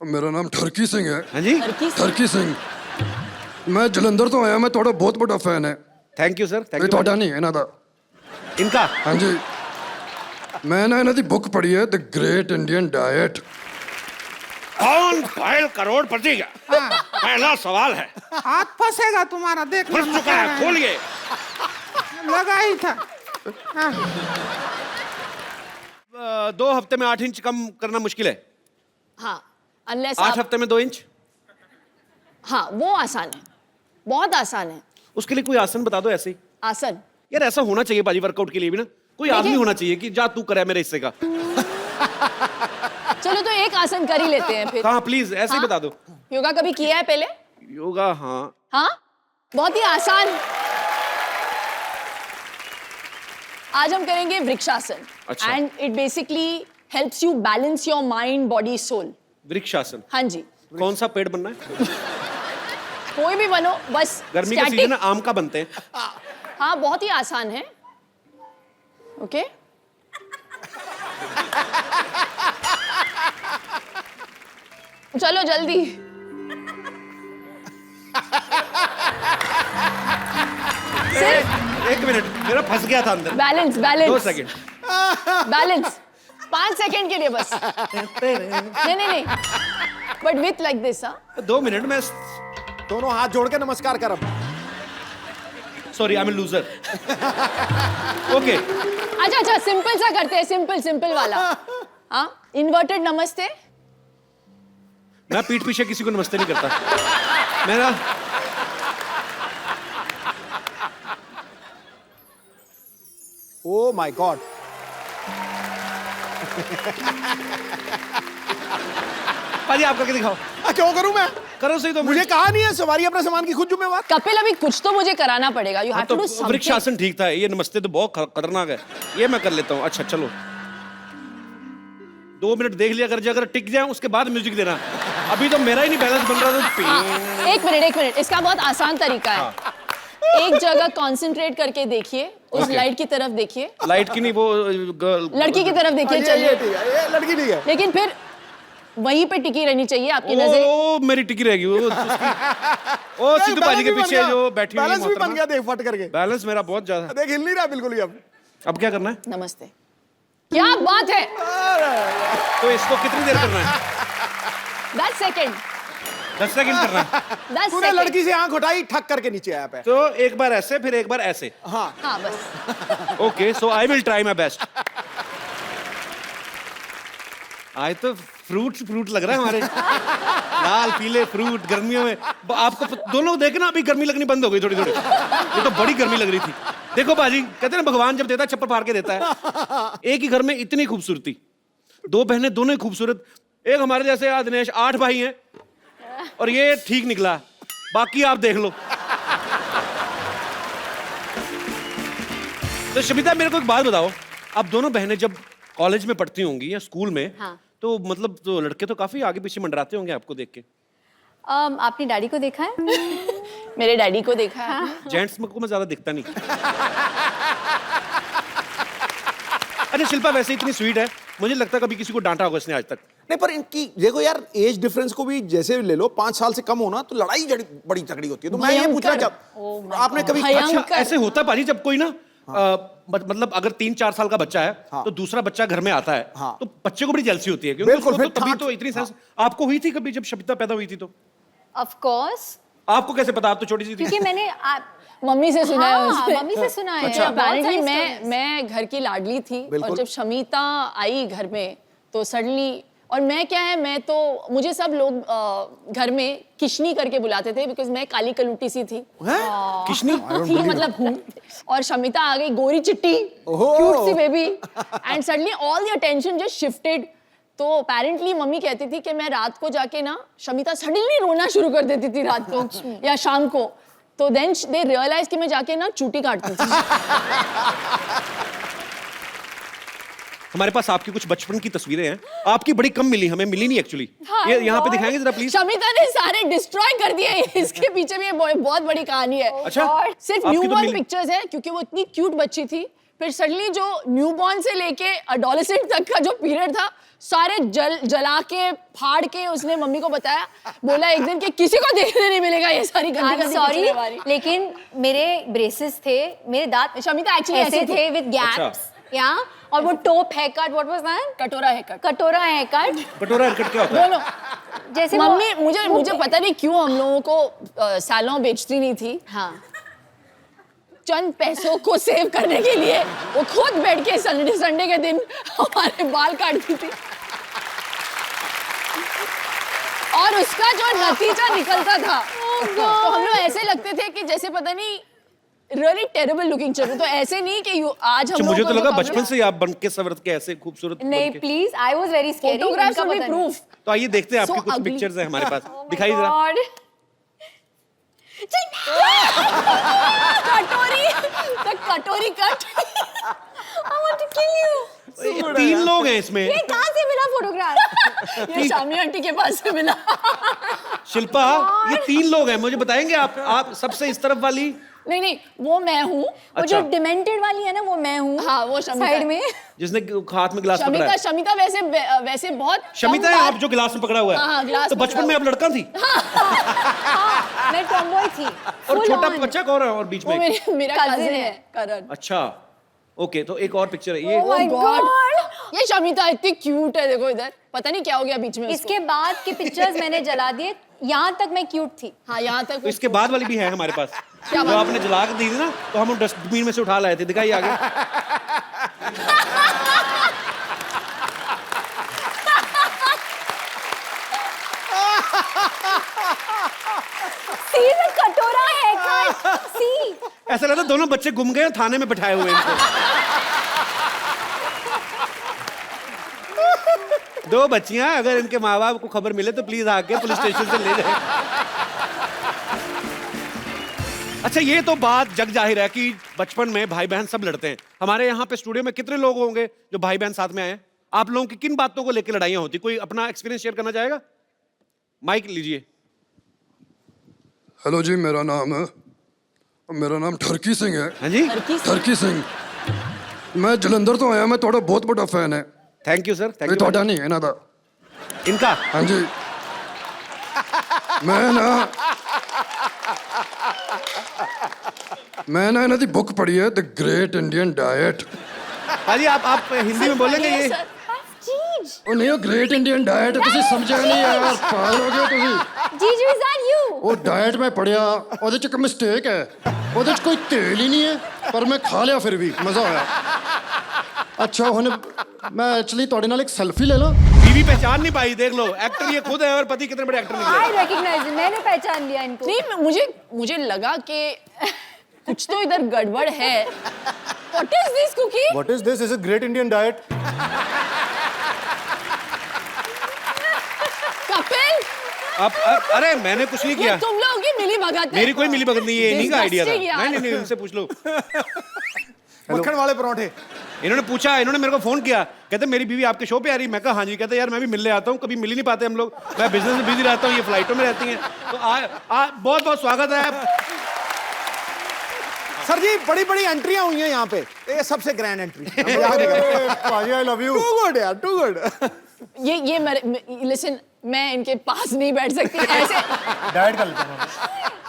मेरा नाम ठरकी सिंह है। हाँ जी, ठरकी सिंह। मैं जलंधर तो आया, मैं थोड़ा बहुत बड़ा फैन है। थैंक यू सर, थैंक ये यू। थोड़ा नहीं है ना था। इनका हाँ जी, मैं ना इन्हों दी बुक पढ़ी है, द ग्रेट इंडियन डाइट। कौन घायल करोड़पति का पहला सवाल है। हाथ फंसेगा तुम्हारा, देख फंस चुका है, खोलिए। लगा ही था। हाँ। 2 हफ्ते में 8 इंच कम करना मुश्किल है। हाँ, अनलेस 8 हफ्ते में 2 इंच। हाँ, वो आसान है, बहुत आसान है। उसके लिए कोई आसन बता दो ऐसे ही। आसन यार ऐसा होना चाहिए बाजी, वर्कआउट के लिए भी ना कोई आदमी होना चाहिए कि जा तू करे मेरे हिस्से का। चलो तो एक आसन कर ही लेते हैं फिर। हाँ प्लीज ऐसे ही हाँ? बता दो। योगा कभी किया है पहले? योगा हाँ। हाँ, बहुत ही आसान। आज हम करेंगे वृक्षासन। अच्छा। And it basically helps you balance your mind, body, soul. Vrikshasana. हाँ जी, कौन सा पेड़ बनना है? कोई भी बनो, बस गर्मी का static। सीजन है, आम का बनते हैं। हाँ, बहुत ही आसान है। ओके चलो जल्दी। सिर्फ 1 मिनट, मेरा फंस गया था अंदर। Balance 2 balance second. Balance 5 second के लिए बस। नहीं नहीं नहीं, but with like this. 2 minute में। दोनों हाथ जोड़ के नमस्कार कर अब। Sorry, I am loser. Okay, अच्छा अच्छा, सिंपल सा करते हैं, सिंपल सिंपल वाला। हाँ, इन्वर्टेड नमस्ते। मैं पीठ पीछे किसी को नमस्ते नहीं करता। मेरा ओ माय गॉड। पाजी आप करके दिखाओ। क्यों करूं मैं? करो सही तो। मुझे कहा नहीं है सवारी अपने सामान की खुद जिम्मेवार। कपिल, अभी कुछ तो मुझे कराना पड़ेगा। You have to do something. Vrikshasana ठीक था, ये नमस्ते तो बहुत खतरनाक है। ये मैं कर लेता हूँ। अच्छा चलो, 2 मिनट देख लिया अगर टिक जाए उसके बाद म्यूजिक देना। अभी तो मेरा ही नहीं बैलेंस बन रहा तो। एक मिनट, इसका बहुत आसान तरीका है। एक जगह कंसंट्रेट करके देखिए, उस Okay. लाइट की तरफ देखिए। लाइट की नहीं, वो लड़की की तरफ देखिए। ये चलिए, ठीक है, ये लड़की ठीक है। लेकिन फिर वहीं पे टिकी रहनी चाहिए आपकी नजर। ओ मेरी टिकी रहेगी वो ओ सिद्धू पाजी के पीछे जो बैठी हुई है बैलेंस भी बन मोहतरमा। गया, देख फट करके। बैलेंस मेरा बहुत ज्यादा। देख हिल नहीं रहा बिल्कुल ही अब। क्या करना है? नमस्ते। क्या बात है। तो इसको कितनी देर करना है? 10 सेकंड। 10 सेकंड करना है। 10 तूने सेकंड। लड़की से आंख उठाई, ठक करके नीचे आया पे। तो एक बार ऐसे, फिर एक बार ऐसे। हाँ हाँ बस। Okay, so I will try my best. आज तो फ्रूट लग रहा है हमारे। लाल पीले फ्रूट गर्मियों में। आपको दोनों देखे ना, अभी गर्मी लगनी बंद हो गई थोड़ी थोड़ी। ये तो बड़ी गर्मी लग रही थी। देखो बाजी, कहते हैं ना भगवान जब देता है चप्पल फाड़ के देता है। एक ही घर में इतनी खूबसूरती, 2 बहनें दोनों ही खूबसूरत। एक हमारे जैसे दिनेश 8 भाई हैं और ये ठीक निकला, बाकी आप देख लो। तो शमिता मेरे को एक बात बताओ, अब दोनों बहनें जब कॉलेज में पढ़ती होंगी या स्कूल में, हाँ। तो मतलब तो लड़के तो काफी आगे पीछे मंडराते होंगे आपको देख के। आपने डैडी को देखा है? मेरे डैडी को देखा है। जेंट्स को मैं ज्यादा दिखता नहीं। अच्छा शिल्पा वैसे इतनी स्वीट है, मुझे लगता है कभी किसी को डांटा होगा इसने आज तक। नहीं, पर इनकी देखो यार, एज डिफरेंस को भी जैसे ले लो, 5 साल से कम होना तो लड़ाई बड़ी तगड़ी होती है। तो मैं ये पूछना चाहता, आपने कभी भयंकर। ऐसे होता है पाजी जब कोई ना मतलब अगर 3-4 साल का बच्चा है, हाँ। तो दूसरा बच्चा घर में आता है, हाँ। तो बच्चे को बड़ी जेलसी होती है क्योंकि बिल्कुल, उसको फिर तो तभी ठाठ- तो इतनी सेंस। आपको हुई थी कभी जब शमिता पैदा हुई थी? तो ऑफ कोर्स, आपको कैसे पता? आप तो छोटी सी थी। क्योंकि मैंने मम्मी से सुना है हाँ, उसने। मम्मी से सुना है। अच्छा, बहुत सारी apparently stories। मैं घर की लाडली थी। बिल्कुल। और जब शमिता आई घर में तो सडनली, और मैं क्या है, मैं तो मुझे सब लोग घर में किशनी करके बुलाते थे बिकॉज मैं काली कलूटी सी थी। किशनी? थी मतलब हूँ। और शमिता आ गई गोरी चिट्टी, ओहो। क्यूट सी baby, and suddenly all the attention just shifted. तो अपेरेंटली मम्मी कहती थी कि मैं रात को जाके ना, शमिता सडनली रोना शुरू कर देती थी रात को या शाम को। तो देन दे रियलाइज कि मैं जाके ना चूटी काटती थी। हमारे पास आपकी कुछ बचपन की तस्वीरें हैं, आपकी बड़ी कम मिली, हमें मिली नहीं एक्चुअली। हाँ, ये यहाँ पे और दिखाएंगे जरा प्लीज। शमिता ने सारे डिस्ट्रॉय कर दिए। इसके पीछे भी बहुत बड़ी कहानी है। अच्छा, और सिर्फ आपकी तो न्यूबॉर्न मिली। पिक्चर्स है क्योंकि वो इतनी क्यूट बच्ची थी। फिर सडनली जो न्यूबॉर्न से लेके अडोलेसेंट तक का जो पीरियड था सारे जला के फाड़ के उसने मम्मी को बताया, बोला एक दिन कि किसी को देखने नहीं मिलेगा ये सारी गंदी I'm गंदी sorry, पिछले वाली। लेकिन मेरे ब्रेसेस थे, मेरे दांत शमिता एक्चुअली ऐसे थे विद अच्छा। गैप्स, या और वो top hair cut, what was that? कटोरा है कट। कटोरा हेयर कट, कटोरा हेयरकट क्या होता है? दोनों जैसे मम्मी मुझे पता नहीं क्यों हम लोगों को सैलून बेचती नहीं थी। हाँ, चंद पैसों को सेव करने के लिए वो खुद बैठ के संडे के दिन हमारे बाल काटती थी और उसका जो नतीजा निकलता था तो हम लोग ऐसे लगते थे कि जैसे पता नहीं रियली टेरेबल लुकिंग चल तो ऐसे नहीं कि आज हम अच्छा, मुझे लोगों तो को लगा मुकाबला- बचपन से ही आप बन के संवरत के ऐसे खूबसूरत नहीं बन के। Please, I was very scary. Photographs में प्रूफ। तो आइए देखते हैं आपकी So कुछ ugly. पिक्चर्स हैं हमारे पास, दिखाइए जरा। कटोरी cut I want to kill you. ये 3 लोग हैं इसमें। ये कहाँ से मिला फोटोग्राफ? ये शामी आंटी के पास से मिला। शिल्पा, ये 3 लोग हैं, मुझे बताएंगे आप सबसे इस तरफ वाली? नहीं वो मैं हूँ। वो जो डिमेंटेड वाली है ना, वो मैं हूँ। हाँ, वो शमिता साइड है। में। जिसने हाथ में गिलास पकड़ा है। शमिता वैसे बहुत शमिता कम है बार- आप जो गिलास में पकड़ा हुआ है? हाँ, गिलास तो पकड़ा बचपन में आप लड़का थी? हाँ, मैं टॉमबॉय थी। और Full छोटा on। बच्चा कौन है और बीच वो में? मेरा Cousin कजिन है। है करण। अच्छा, ओके, तो एक और पिक्चर है ये। Oh my God! ये शमिता इतनी क्यूट है, देखो इधर पता नहीं क्या हो गया बीच में उसको। इसके बाद के पिक्चर्स मैंने जला दिए, यहाँ तक मैं क्यूट थी। हाँ यहाँ तक तो इसके बाद वाली भी है हमारे पास। क्या जो बात? आपने जला के दी थी ना, तो हम डस्टबिन में से उठा लाए थे, दिखाइए आगे। See the कटोरा haircut. See. ऐसा लगता है दोनों बच्चे गुम गए हैं, थाने में बैठाए हुए हैं इनको। दो बच्चियां, अगर इनके माँ बाप को खबर मिले तो प्लीज आके पुलिस स्टेशन से ले जाए। अच्छा, ये तो बात जग जाहिर है कि बचपन में भाई बहन सब लड़ते हैं। हमारे यहाँ पे स्टूडियो में कितने लोग होंगे जो भाई बहन साथ में आए हैं? आप लोगों की किन बातों को लेकर लड़ाइयाँ होती? कोई अपना एक्सपीरियंस शेयर करना चाहेगा? माइक लीजिए। हेलो जी, मेरा नाम ठरकी सिंह है। हाँ जी, ठरकी सिंह। मैं जलंधर तो आया, मैं थोड़ा बहुत बड़ा फैन है। थैंक यू सर, थैंक ये यू। थोड़ा नहीं है ना था। इनका हाँ जी, मैं ना इन्हों की बुक पढ़ी है, द ग्रेट इंडियन डाइट। हाँ जी, आप हिंदी में बोलेंगे ये? Jeej. ਉਹ ਨਹੀਂ ਉਹ ਗ੍ਰੇਟ ਇੰਡੀਅਨ ਡਾਈਟ ਤੁਸੀਂ ਸਮਝਿਆ ਨਹੀਂ ਯਾਰ, ਪਾਗਲ ਹੋ ਗਏ ਤੁਸੀਂ। Jeej, is that you? ਉਹ ਡਾਈਟ ਮੈਂ ਪੜਿਆ, ਉਹਦੇ ਚ ਇੱਕ ਮਿਸਟੇਕ ਹੈ, ਉਹਦੇ ਚ ਕੋਈ ਤੇਲ ਹੀ ਨਹੀਂ ਹੈ, ਪਰ ਮੈਂ ਖਾ ਲਿਆ ਫਿਰ ਵੀ ਮਜ਼ਾ ਆਇਆ। ਅੱਛਾ, ਹੁਣ ਮੈਂ ਐਕਚੁਅਲੀ ਤੁਹਾਡੇ ਨਾਲ ਇੱਕ ਸੈਲਫੀ ਲੈ ਲਾਂ? बीवी पहचान नहीं पाई, देख लो, एक्टर ये खुद है और पति कितने बड़े एक्टर निकले। I recognize it. मैंने पहचान लिया इनको। नहीं मुझे लगा कि कुछ तो इधर गड़बड़ है। What is this cookie? What is this? Is a great Indian diet. Kapil, अरे मैंने कुछ नहीं ये किया, तुम लोगों की मिली भगत है। मेरी कोई मिली भगत नहीं है, इन्हीं का आइडिया था। Disgusting यार। नहीं, उनसे पूछ लो। मक्खन वाले पराठे। इन्होंने पूछा, इन्होंने मेरे को फोन किया, कहते मेरी बीवी आपके शो पे आ रही। मैं कहा हाँ जी। कहते यार मैं भी मिलने आता हूँ, कभी मिल ही नहीं पाते हम लोग, मैं बिजनेस में बिजी रहता हूँ, ये फ्लाइटों में रहती हैं। तो बहुत बहुत स्वागत है। सर जी, बड़ी बड़ी एंट्रियां हुई हैं यहाँ पे, ये सबसे grand entry. Paji, I love you. Too good यार, टू गुड। ये लिसन, मैं इनके पास नहीं बैठ सकती ऐसे। Diet कर लेते हैं।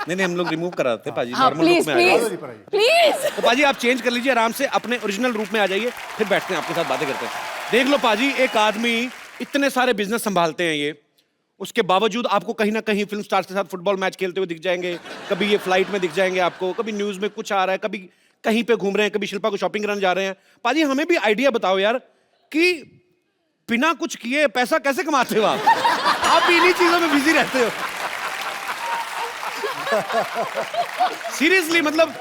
नहीं, हम लोग रिमूव करा देते पाजी, हाँ नॉर्मल प्लीज लुक में आ जाइए। Please please. तो पाजी आप चेंज कर लीजिए आराम से, अपने ओरिजिनल रूप में आ जाइए, फिर बैठते हैं आपके साथ बातें करते हैं। देख लो पाजी, एक आदमी इतने सारे बिजनेस संभालते हैं ये, उसके बावजूद आपको कहीं ना कहीं फिल्म स्टार्स के साथ फुटबॉल मैच खेलते हुए दिख जाएंगे, कभी ये फ्लाइट में दिख जाएंगे आपको, कभी न्यूज में कुछ आ रहा है, कभी कहीं पे घूम रहे हैं, कभी शिल्पा को शॉपिंग कराने जा रहे हैं। पाजी हमें भी आइडिया बताओ यार कि बिना कुछ किए पैसा कैसे कमाते हो आप भी इन्हीं चीजों में बिजी रहते हो। सीरियसली मतलब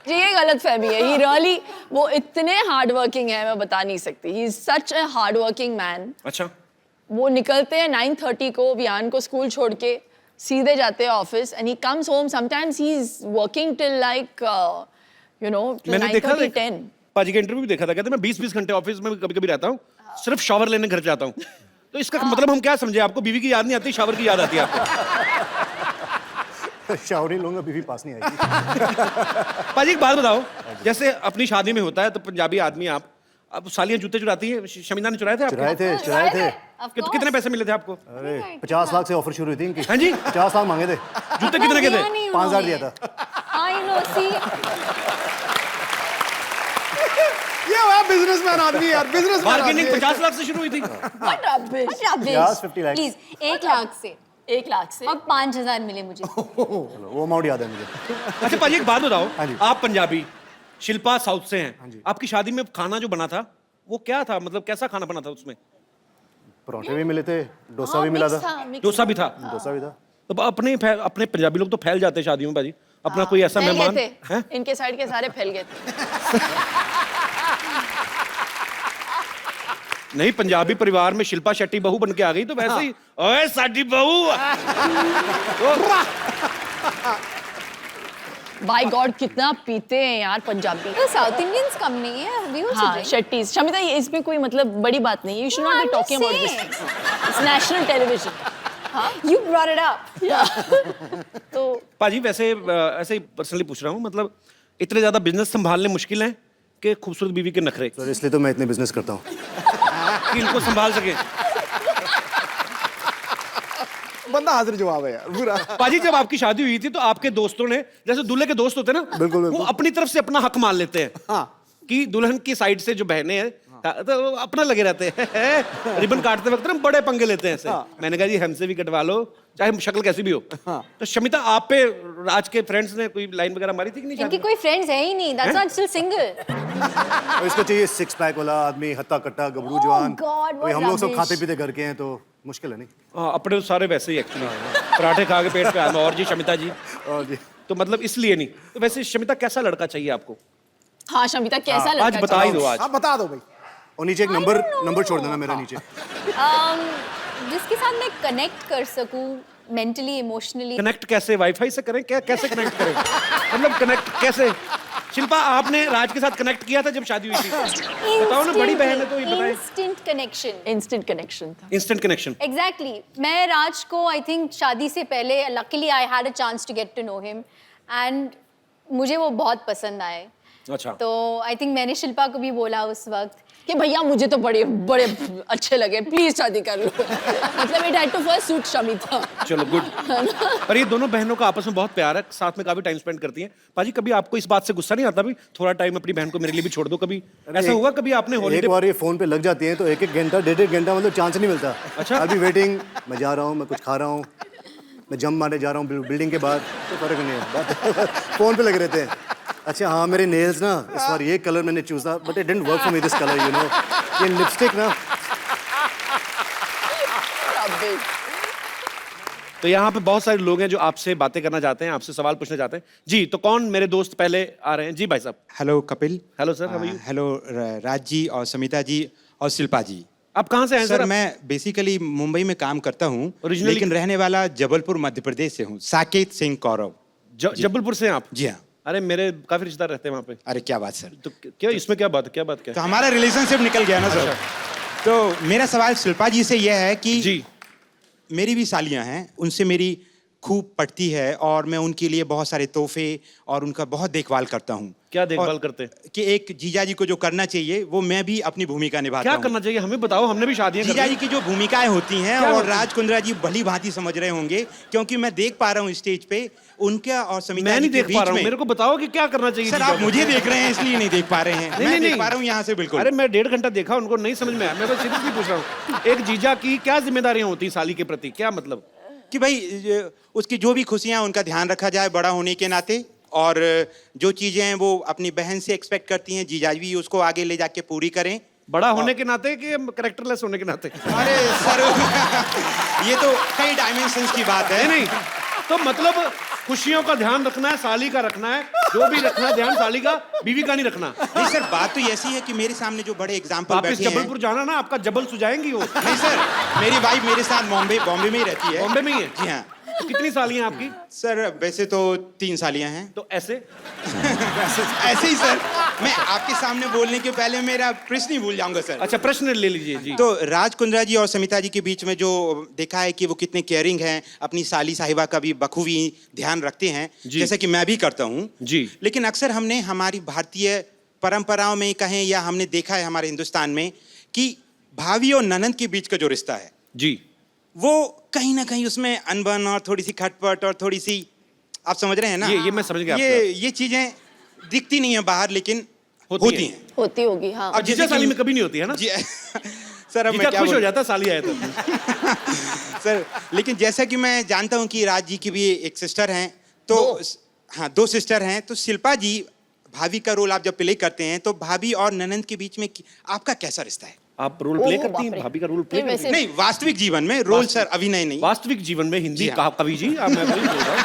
ये गलत फहमी है। ही रियली वो इतने हार्ड वर्किंग है, मैं बता नहीं सकती। He is such a hard working man. अच्छा, वो निकलते हैं 9:30 को वियान को स्कूल छोड़ के, सीधे जाते हैं office, and he comes home sometimes he is working till like you know मैंने देखा 9:30 था 10। पाजी का इंटरव्यू भी देखा था, कहते मैं 20-20 घंटे ऑफिस में कभी कभी रहता हूँ, सिर्फ शावर लेने घर जाता हूँ। तो इसका मतलब हम क्या समझे, आपको बीवी की याद नहीं आती, शावर की याद आती है आपको? शावर नहीं लूंगा, बीवी पास नहीं आएगी। पाजी एक बात बताओ, जैसे अपनी शादी में होता है तो पंजाबी आदमी आप, अब सालियां जूते चुराती हैं, शमीना ने चुराए थे आपके? चुराए थे। कितने पैसे मिले थे आपको? अरे 50 लाख से ऑफर शुरू हुई थी इनकी। हाँ जी? 50 लाख मांगे थे, जूते कितने के थे? 5,000 दिया था। आई नो, सी ये हुआ बिजनेसमैन आदमी यार, बिजनेसमैन बार्गेनिंग 50 लाख से शुरू हुई थी। What rubbish. 50 lakh. Please 1 lakh से 1 लाख से और 5,000 मिले मुझे। चलो वो अमाउंट याद है मुझे। अच्छा पाजी एक बात बताओ, हाँ जी। आप पंजाबी, शिल्पा साउथ से हैं, आपकी शादी में खाना जो बना था वो क्या था, मतलब कैसा खाना बना था उसमें? पराठे भी मिले थे, डोसा भी मिला था। डोसा भी था? डोसा भी था। तो अपने पंजाबी लोग तो फैल जाते हैं शादियों में पाजी, अपना कोई ऐसा फैल मेहमान गए थे है? इनके साइड के सारे फैल गए थे। नहीं, पंजाबी परिवार में शिल्पा शेट्टी बहू बन के आ गई तो वैसे ही, ओए साडी बहू। बाय गॉड कितना पीते हैं यार पंजाबी। तो साउथ इंडियंस कम नहीं है, we also हाँ drink. शेट्टीज। शमिता ये इसमें कोई मतलब बड़ी बात नहीं है, you should not be I'm talking just about saying. This. It's national television. You brought it up. तो पाजी वैसे ऐसे ही पर्सनली पूछ रहा हूँ, मतलब इतने ज्यादा बिजनेस संभालने मुश्किल है कि खूबसूरत बीवी के नखरे सर इसलिए तो मैं इतने बिजनेस करता हूँ। कि इनको संभाल सके। बंदा हाजिर जवाब है यार पूरा। पाजी जब आपकी शादी हुई थी तो आपके दोस्तों ने, जैसे दूल्हे के दोस्त होते हैं ना, बिल्कुल, वो बिल्कुल। अपनी तरफ से अपना हक मान लेते हैं। हाँ। कि दुल्हन की साइड से जो बहनें हैं तो वो अपना लगे रहते हैं। रिबन काटते वक्त ना बड़े पंगे लेते हैं ऐसे। मैंने कहा जी हमसे भी कटवा लो, चाहे शक्ल कैसी भी हो। तो शमिता आप पे राज के फ्रेंड्स ने कोई लाइन वगैरह मारी थी कि नहीं शादी इनकी में? कोई फ्रेंड्स है ही नहीं, that's why I'm still single. और इसको चाहिए 6 पैक वाला आदमी, हत्ता कट्टा गबरू जवान। God, what कोई हम लोग सब rubbish. खाते पीते घर के हैं तो मुश्किल है नहीं। हाँ, अपने तो सारे वैसे ही एक्चुअली पराठे खा के पेट पे आया। और जी शमिता जी, और जी तो मतलब इसलिए नहीं। तो वैसे शमिता कैसा लड़का चाहिए आपको? हाँ शमिता कैसा लड़का आज बता ही दो आज। आप बता दो भाई। और नीचे एक नंबर छोड़ देना मेरा नीचे। जिसके साथ मैं कनेक्ट कर सकूं मेंटली, इमोशनली। कनेक्ट कैसे? वाईफाई से करें क्या? कैसे कनेक्ट करें? मतलब कनेक्ट कैसे? शिल्पा आपने राज के साथ कनेक्ट किया था जब शादी हुई थी? बताओ ना, बड़ी बहन है तो ये बताएं। Instant connection. इंस्टेंट कनेक्शन था। Instant connection. एग्जैक्टली मैं राज को आई थिंक शादी से पहले luckily I had a chance to get to know him and मुझे वो बहुत पसंद आए। अच्छा। तो आई थिंक मैंने शिल्पा को भी बोला उस वक्त कि भैया मुझे तो बड़े बड़े अच्छे लगे, प्लीज शादी कर लो। मतलब it had to first suit Shamita. चलो गुड। पर ये दोनों बहनों का आपस में बहुत प्यार है, साथ में काफी टाइम स्पेंड करती हैं। पाजी कभी आपको इस बात से गुस्सा नहीं आता भी थोड़ा टाइम अपनी बहन को मेरे लिए भी छोड़ दो? कभी ऐसा हुआ? कभी आपने एक हॉलीडे बार ये फोन पे लग जाती हैं तो 1-1 घंटा 1.5 घंटा मतलब चांस नहीं मिलता। अच्छा। अभी वेटिंग, मैं जा रहा हूँ, मैं कुछ खा रहा हूँ, मैं जंप मारने जा रहा हूँ बिल्डिंग के बाद, तो फर्क नहीं है। फोन पे लगे रहते हैं। अच्छा हाँ, मेरे नेल्स ना इस बार ये कलर मैंने चूजा, but it didn't work for me this colour, you know. ये लिपस्टिक ना। तो यहाँ पे बहुत सारे लोग हैं जो आपसे बातें करना चाहते हैं, आपसे सवाल पूछना चाहते हैं। जी, तो कौन मेरे दोस्त पहले आ रहे हैं? जी भाई साहब। Hello Kapil. Hello sir, how are you? Hello Raj ji और समिता जी और शिल्पा जी। आप कहाँ से हैं सर सर? मैं बेसिकली मुंबई में काम करता हूँ, Originally- लेकिन रहने वाला जबलपुर मध्य प्रदेश से हूँ। साकेत सिंह कौरव। जबलपुर से हैं आप? जी हाँ। अरे मेरे काफी रिश्तेदार रहते हैं वहाँ पे। अरे क्या बात सर। तो क्या इसमें क्या बात है? क्या बात क्या तो हमारा रिलेशनशिप निकल गया ना सर। तो मेरा सवाल शिल्पा जी से यह है कि जी। मेरी भी सालियाँ हैं, उनसे मेरी खूब पड़ती है और मैं उनके लिए बहुत सारे तोहफे और उनका बहुत देखभाल करता हूँ। क्या देखभाल और करते हैं? कि एक जीजा जी को जो करना चाहिए वो मैं भी अपनी भूमिका निभाता क्या हूँ। करना चाहिए हमें बताओ, हमने भी शादियां कर जीजा ली। जी की जो भूमिकाएं होती हैं क्या और होती हैं? राज कुंद्रा जी भली भांति समझ रहे होंगे, क्योंकि मैं देख पा रहा हूँ स्टेज पे उनका और समिता मैं जी नहीं के देख बीच पा रहा हूँ, में। मेरे को बताओ कि क्या करना चाहिए। सर जीजा आप को। मुझे देख रहे हैं इसलिए नहीं देख पा रहे हैं। नहीं, मैं नहीं, देख पा रहा हूँ यहाँ से बिल्कुल। अरे मैं 1.5 घंटा देखा, उनको नहीं समझ में आया। मैं बस सीरियसली पूछ रहा हूँ, एक जीजा की क्या जिम्मेदारियां होती हैं साली के प्रति? क्या मतलब? कि भाई उसकी जो भी खुशियाँ उनका ध्यान रखा जाए बड़ा होने के नाते, और जो चीजें हैं वो अपनी बहन से एक्सपेक्ट करती हैं, जीजा भी उसको आगे ले जाके पूरी करें। बड़ा होने के नाते कि कैरेक्टरलेस होने के नाते? अरे सर ये तो कई डायमेंशंस की बात है। नहीं तो मतलब खुशियों का ध्यान रखना है, साली का रखना है, जो भी रखना है ध्यान साली का, बीवी का नहीं रखना। नहीं सर, बात तो ऐसी है कि मेरे सामने जो बड़े एग्जाम्पल वापस बैठे हैं। जबलपुर जाना ना, आपका जबल सुझाएंगी वो। नहीं सर, मेरी वाइफ मेरे साथ बॉम्बे में ही रहती है। बॉम्बे में ही है? जी हाँ। तो कितनी सालियां आपकी? सर वैसे तो 3 सालियां हैं। तो ऐसे ऐसे ही सर, मैं आपके सामने बोलने के पहले मेरा प्रश्न ही भूल जाऊंगा सर। अच्छा, प्रश्न ले लीजिए जी। तो राज कुंद्रा जी और समिता जी के बीच में जो देखा है कि वो कितने केयरिंग हैं, अपनी साली साहिबा का भी बखूबी ध्यान रखते हैं, जी। जैसे कि मैं भी करता हूँ जी। लेकिन अक्सर हमने हमारी भारतीय परंपराओं में कहें या हमने देखा है हमारे हिंदुस्तान में कि भाभी और ननंद के बीच का जो रिश्ता है जी। वो कहीं ना कहीं उसमें अनबन और थोड़ी सी खटपट और थोड़ी सी, आप समझ रहे हैं ना? ये मैं समझ गया ये चीजें दिखती नहीं है बाहर लेकिन होती हैं। होती होगी, हाँ। अब जीजा साली में कभी नहीं होती है ना? जी सर अब मैं जीजा क्या खुश हो बोलूं? जाता साली आए तो। सर लेकिन जैसा कि मैं जानता हूं कि राज जी की भी एक सिस्टर हैं, तो हाँ 2 सिस्टर हैं, तो शिल्पा जी भाभी का रोल आप जब प्ले करते हैं तो भाभी और ननंद के बीच में आपका कैसा रिश्ता है? आप रोल प्ले ओह, करती बाप हैं? रे। भाभी का रोल प्ले नहीं, करती हैं? नहीं, वास्तविक जीवन में रोल सर, अभिनय नहीं। वास्तविक जीवन में हिंदी जी हाँ। कवि जी, आप मैं वही बोल रहा हूँ।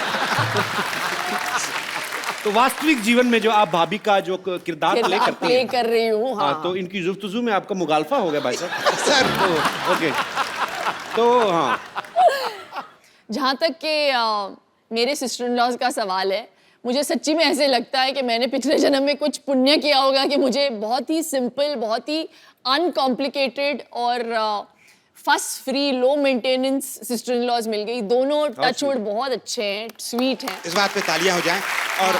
तो वास्तविक जीवन में जो आप भाभी का जो किरदार प्ले करती प्ले हैं, कर रही हूँ, हाँ, हाँ। तो इनकी जुफ्तजू में आपका मुगालफा हो गया भाई साहब। सर तो ओके, तो हाँ, जहाँ तक कि मेरे सिस्टर इन लॉज का सवाल है, मुझे सच्ची में ऐसे लगता है कि मैंने पिछले जन्म में कुछ पुण्य किया होगा कि मुझे बहुत ही सिंपल, बहुत ही अनकॉम्प्लिकेटेड और fuss free, low maintenance sister in laws मिल गई। दोनों टचवुड बहुत अच्छे हैं, स्वीट हैं। इस बात पे तालियां हो जाएं। और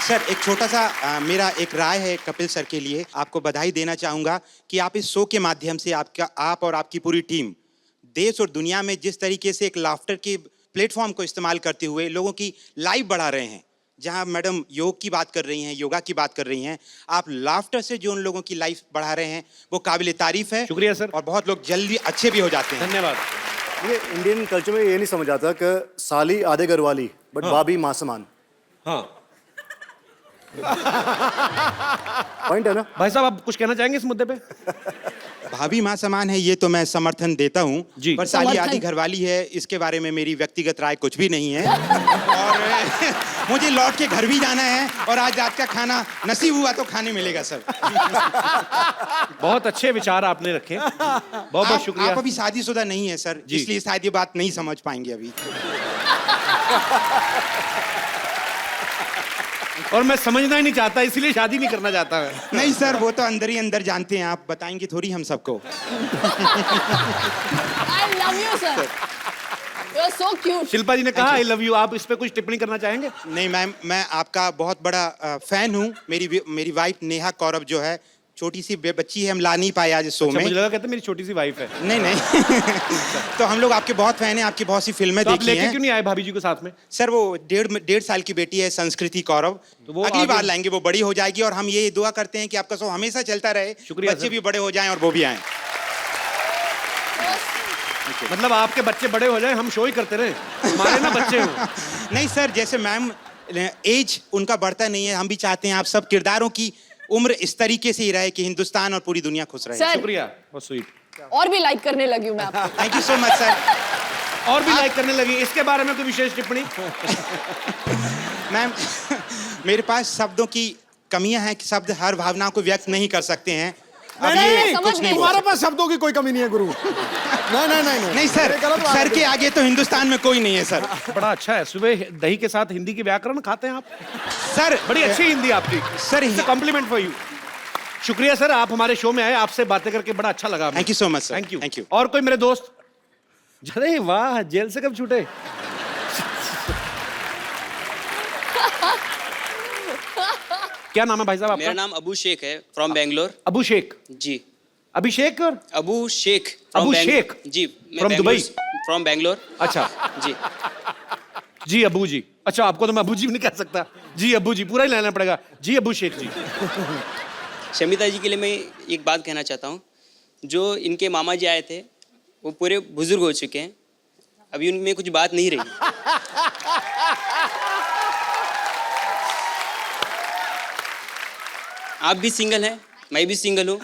सर एक छोटा सा मेरा एक राय है कपिल सर के लिए, आपको बधाई देना चाहूंगा कि आप इस शो के माध्यम से आप और आपकी पूरी टीम देश और दुनिया में जिस तरीके से एक लाफ्टर के प्लेटफॉर्म को इस्तेमाल करते हुए लोगों की लाइफ बढ़ा रहे हैं। जहां मैडम योग की बात कर रही हैं, योगा की बात कर रही हैं, आप लाफ्टर से जो उन लोगों की लाइफ बढ़ा रहे हैं वो काबिल तारीफ है। शुक्रिया सर। और बहुत लोग जल्दी अच्छे भी हो जाते हैं। धन्यवाद। ये इंडियन कल्चर में ये नहीं समझ आता कि साली आधे घर वाली बट भाभी माँ समान। हाँ पॉइंट है ना? भाई साहब, आप कुछ कहना चाहेंगे इस मुद्दे पे? भाभी माँ समान है ये तो मैं समर्थन देता हूँ, जी। पर साली समर्थन। आधी घरवाली है इसके बारे में मेरी व्यक्तिगत राय कुछ भी नहीं है। और मुझे लौट के घर भी जाना है और आज रात का खाना नसीब हुआ तो खाने मिलेगा सर। बहुत अच्छे विचार आपने रखे, बहुत बहुत आप शुक्रिया। अभी शादीशुदा नहीं है सर, जी। इसलिए शायद ये बात नहीं समझ पाएंगे अभी। और मैं समझना ही नहीं चाहता, इसलिए शादी नहीं करना चाहता मैं। नहीं सर, वो तो अंदर ही अंदर जानते हैं, आप बताएंगे थोड़ी हम सबको। I love you, sir. You're so cute. Shilpa जी ने कहा आई लव यू, आप इस पे कुछ टिप्पणी करना चाहेंगे? नहीं मैम, मैं आपका बहुत बड़ा फैन हूँ। मेरी वाइफ नेहा कौरव जो है, छोटी सी बच्ची है, हम ला नहीं पाए आज शो अच्छा, में। मुझे लगा कहते मेरी छोटी सी वाइफ है। नहीं नहीं तो हम लोग आपके बहुत फैन हैं, आपकी बहुत सी फिल्में तो आप देखी लेके हैं। क्यों नहीं आए भाभी जी को साथ में? सर वो 1.5 साल की बेटी है संस्कृति कौरव, तो वो अगली आगे- बार लाएंगे, वो बड़ी हो जाएगी और हम ये दुआ करते हैं कि आपका शो हमेशा चलता रहे, शुक्रिया बच्चे सर। भी बड़े हो जाएं और वो भी आएं। मतलब आपके बच्चे बड़े हो जाए, हम शो ही करते रहे, हमारे ना बच्चे हो। नहीं सर, जैसे मैम एज उनका बढ़ता नहीं है, हम भी चाहते हैं आप सब किरदारों की उम्र इस तरीके से ही रहे कि हिंदुस्तान और पूरी दुनिया खुश रहे। सर, शुक्रिया, बहुत स्वीट। और भी लाइक करने लगी हूँ मैं आपको। Thank you so much sir. और भी लाइक करने लगी, इसके बारे में कोई विशेष टिप्पणी? मैम मेरे पास शब्दों की कमियां हैं कि शब्द हर भावना को व्यक्त नहीं कर सकते हैं। अब नहीं, ये नहीं, समझ कुछ गई। नहीं बोल तुम्हारे पास शब्दों की कोई कमी नहीं है गुरु। नहीं नहीं नहीं नहीं सर, ये गलत बात सर है। के आगे तो हिंदुस्तान में कोई नहीं है सर। बड़ा अच्छा है, सुबह दही के साथ हिंदी के व्याकरण खाते हैं आप, सर बड़ी अच्छी हिंदी आपकी सर, कॉम्प्लीमेंट फॉर यू। शुक्रिया सर, आप हमारे शो में आए, आपसे बातें करके बड़ा अच्छा लगा। Thank you so much sir. Thank you. Thank you. और कोई मेरे दोस्त? अरे वाह, जेल से कब छूटे? क्या नाम है भाई साहब मेरा आपका? नाम अबू शेख है, फ्रॉम बेंगलोर। अबू शेख। जी, अभिषेक और अबू शेख अबू शेख? जी, From दुबई? फ्रॉम बेंगलोर। अच्छा जी, जी अबू जी। अच्छा, आपको तो मैं अबू जी भी नहीं कह सकता। जी अबू जी पूरा ही लेना पड़ेगा। जी अबू शेख जी। शमिता जी के लिए मैं एक बात कहना चाहता हूँ। जो इनके मामा जी आए थे वो पूरे बुजुर्ग हो चुके हैं, अभी उनमें कुछ बात नहीं रही। आप भी सिंगल हैं, मैं भी सिंगल हूँ,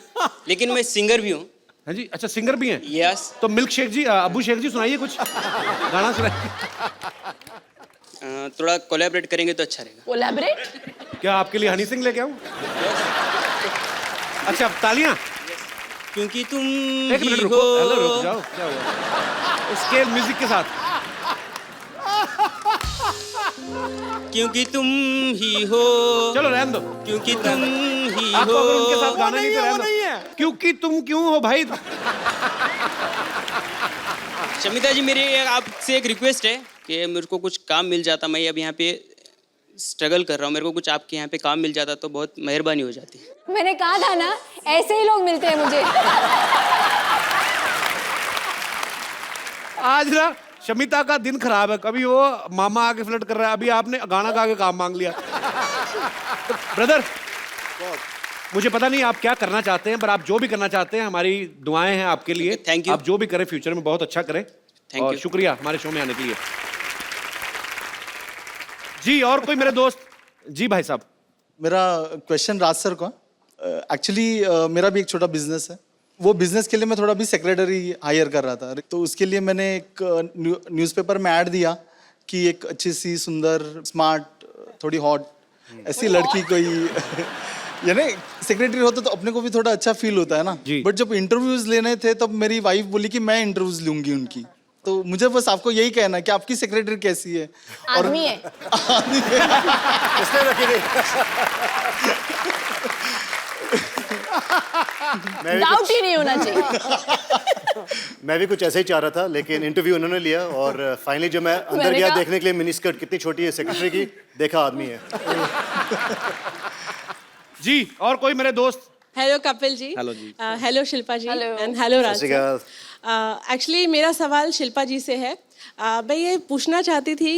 लेकिन मैं सिंगर भी हूँ। हाँ जी, अच्छा सिंगर भी हैं? यस। तो मिल्क शेख जी, अबू शेख जी सुनाइए कुछ गाना सुनाइए। थोड़ा कोलैबोरेट करेंगे तो अच्छा रहेगा। कोलैबोरेट? क्या आपके लिए हनी सिंह लेके आऊं? अच्छा, अब तालियां। क्योंकि तुम एक मिनट ही रुको, हो। हेलो, रुक जाओ, क्या हुआ? स्केल म्यूजिक के साथ। क्योंकि तुम ही हो, चलो रहने दो। क्योंकि तुम ही आपको अगर उनके हो। साथ गाना नहीं तो रहने दो। क्योंकि तुम क्यों हो भाई? शमिता जी, मेरी आपसे एक रिक्वेस्ट है कि मेरे को कुछ काम मिल जाता, मैं अब यहाँ पे स्ट्रगल कर रहा हूँ, मेरे को कुछ आपके यहाँ पे काम मिल जाता तो बहुत मेहरबानी हो जाती। मैंने कहा था ना, ऐसे ही लोग मिलते हैं मुझे। आज ना शमिता का दिन खराब है, कभी वो मामा आके फ्लर्ट कर रहा है, अभी आपने गाना गा के काम मांग लिया। तो ब्रदर, मुझे पता नहीं आप क्या करना चाहते हैं, पर आप जो भी करना चाहते हैं हमारी दुआएं हैं आपके लिए। Thank you. आप जो भी करें फ्यूचर में बहुत अच्छा करें। Thank और you. शुक्रिया हमारे शो में आने के लिए। जी, और कोई मेरे दोस्त? जी भाई साहब। मेरा क्वेश्चन राज सर को। एक्चुअली मेरा भी एक छोटा बिजनेस है। वो बिजनेस के लिए मैं थोड़ा भी सेक्रेटरी हायर कर रहा था, तो उसके लिए मैंने एक न्यूज़पेपर में ऐड दिया कि एक अच्छी सी सुंदर स्मार्ट थोड़ी हॉट ऐसी लड़की कोई यानी सेक्रेटरी होता तो अपने को भी थोड़ा अच्छा फील होता है ना। बट जब इंटरव्यूज लेने थे तब मेरी वाइफ बोली कि मैं इंटरव्यूज लूंगी उनकी, तो मुझे बस आपको यही कहना है कि आपकी सेक्रेटरी कैसी है? आदमी है। इसलिए रखी डाउट ही नहीं होना चाहिए। मैं भी कुछ ऐसे ही चाह रहा था, लेकिन इंटरव्यू उन्होंने लिया और फाइनली जब मैं अंदर मैंने गया कहा- देखने के लिए मिनी स्कर्ट कितनी छोटी है सेक्रेटरी की, देखा आदमी है। जी, और कोई मेरे दोस्त? हेलो कपिल जी। हेलो जी। Hello Shilpa ji Hello. And hello Raj सत श्री अकाल। एक्चुअली मेरा सवाल शिल्पा जी से है। मैं ये पूछना चाहती थी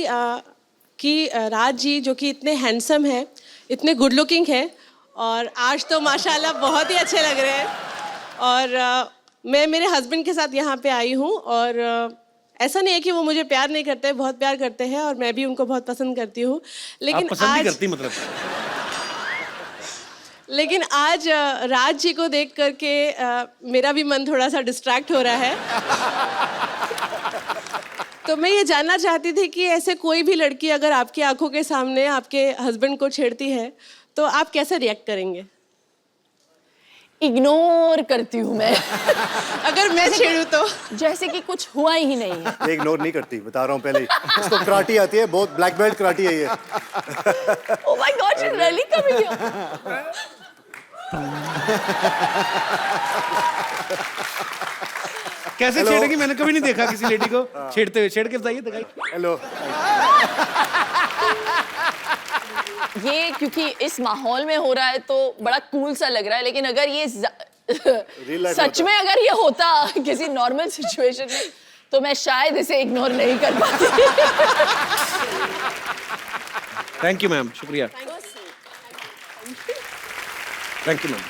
कि राज जी जो कि इतने हैंडसम हैं, इतने गुड लुकिंग हैं, और आज तो माशाल्लाह बहुत ही अच्छे लग रहे हैं। और मैं मेरे हस्बैंड के साथ यहाँ पे आई हूँ, और ऐसा नहीं है कि वो मुझे प्यार नहीं करते, बहुत प्यार करते हैं, और मैं भी उनको बहुत पसंद करती हूँ। लेकिन आप पसंद ही आज करती मतलब? लेकिन आज राज जी को देख करके मेरा भी मन थोड़ा सा डिस्ट्रैक्ट हो रहा है। तो मैं ये जानना चाहती थी कि ऐसे कोई भी लड़की अगर आपकी आंखों के सामने आपके हस्बैंड को छेड़ती है तो आप कैसे रिएक्ट करेंगे? इग्नोर करती हूँ मैं। अगर मैं छेड़ूं तो? जैसे कि कुछ हुआ ही नहीं है। ये इग्नोर नहीं करती, बता रहा हूँ पहले ही। इसको कराटी आती है, बहुत ब्लैक बेल्ट कराटी है ये। Oh my God, she's really coming here. कैसे छेड़ेगी? मैंने कभी नहीं देखा किसी लेडी को छेड़ते हुए। छेड़ के बताइए, दिखाइए। हेलो। ये क्योंकि इस माहौल में हो रहा है तो बड़ा कूल सा लग रहा है, लेकिन अगर ये life सच में अगर ये होता किसी नॉर्मल सिचुएशन में तो मैं शायद इसे इग्नोर नहीं कर पाती। थैंक यू मैम, शुक्रिया। Thank you ma'am.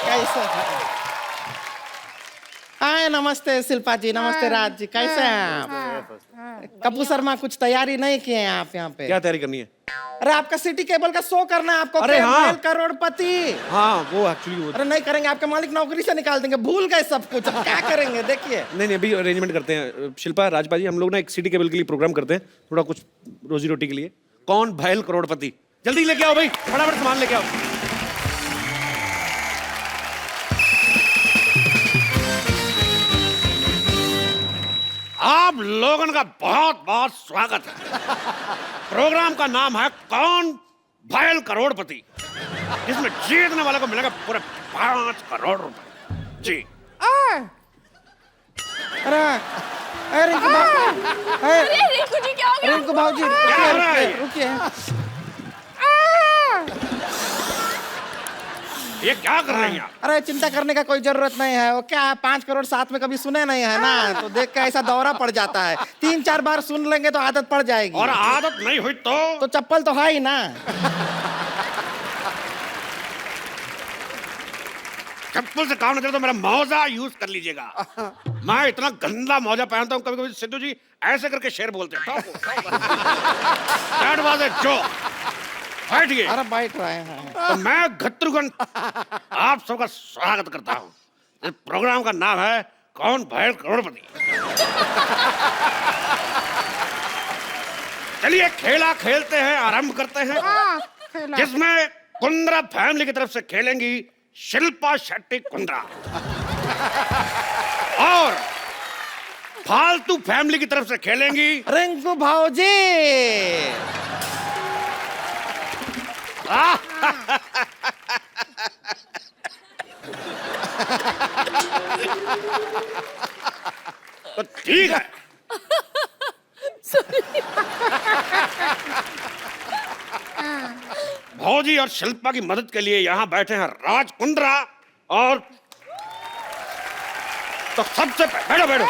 कैसे? हाय, नमस्ते शिल्पा जी, नमस्ते राज जी, कैसे हैं आप? कपूर शर्मा कुछ तैयारी नहीं किए हैं आप यहाँ पे? क्या तैयारी करनी है? अरे आपका सिटी केबल का शो करना है आपको। अरे हाँ। करोड़पति। हाँ, वो एक्चुअली वो अरे नहीं करेंगे, आपके मालिक नौकरी से निकाल देंगे, भूल गए सब कुछ, अब क्या करेंगे? देखिए नहीं, अभी अरेंजमेंट करते हैं। शिल्पा, राजपा जी, हम लोग ना एक सिटी केबल के लिए प्रोग्राम करते हैं, थोड़ा कुछ रोजी रोटी के लिए। कौन भैल करोड़पति? जल्दी लेके आओ भाई, फटाफट सामान लेके आओ। आप लोगों का बहुत बहुत स्वागत है। प्रोग्राम का नाम है कौन भैल करोड़पति, जिसमें जीतने वाले को मिलेगा पूरे 5 करोड़ रुपए। जी। अरे रिंकू अरे रिंकू जी, क्या हो गया? रिंकू भाजी, क्या हो रहा है? रुकिए। ये क्या कर रही हैं आप? अरे चिंता करने का कोई जरूरत नहीं है, वो क्या है, 5 करोड़ साथ में कभी सुने नहीं है ना, तो देख के ऐसा दौरा पड़ जाता है। 3-4 बार सुन लेंगे तो आदत पड़ जाएगी। और आदत नहीं हुई तो चप्पल तो है ही ना। चप्पल से काम नहीं चलता तो मेरा मौजा यूज कर लीजिएगा। मैं इतना गंदा मौजा पहनता हूँ, कभी कभी सिद्धू जी ऐसे करके शेर बोलते हैं। That was a joke. बैठिए। अरे बैठ रहे हैं। तो मैं घट्टुगन आप सबका स्वागत करता हूँ। इस प्रोग्राम का नाम है कौन भैल करोड़पति। चलिए खेला खेलते हैं, आरंभ करते हैं, जिसमें कुंद्रा फैमिली की तरफ से खेलेंगी शिल्पा शेट्टी कुंद्रा और फालतू फैमिली की तरफ से खेलेंगी। रिंकू भाऊजी। तो ठीक है। भौजी और शिल्पा की मदद के लिए यहाँ बैठे हैं राज कुंद्रा और तो सबसे बैठो बैठो।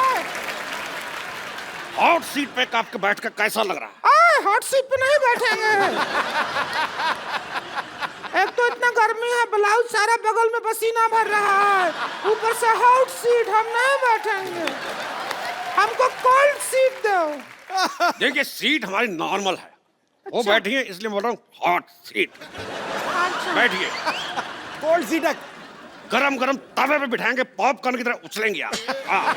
हॉट सीट पे आपके बैठ कर कैसा लग रहा है? हॉट सीट पे नहीं बैठेंगे। एक तो इतना गर्मी है, ब्लाउज सारा बगल में पसीना भर रहा है, ऊपर से हॉट सीट, हम नहीं बैठेंगे। हमको कोल्ड सीट दो। देखिए सीट हमारी नॉर्मल है। वो बैठी है इसलिए बोल रहा हूँ हॉट सीट। बैठिए। कोल्ड सीट है। गरम गरम तवे पे बिठाएंगे, पॉपकॉर्न की तरह उछलेंगे आप। हाँ।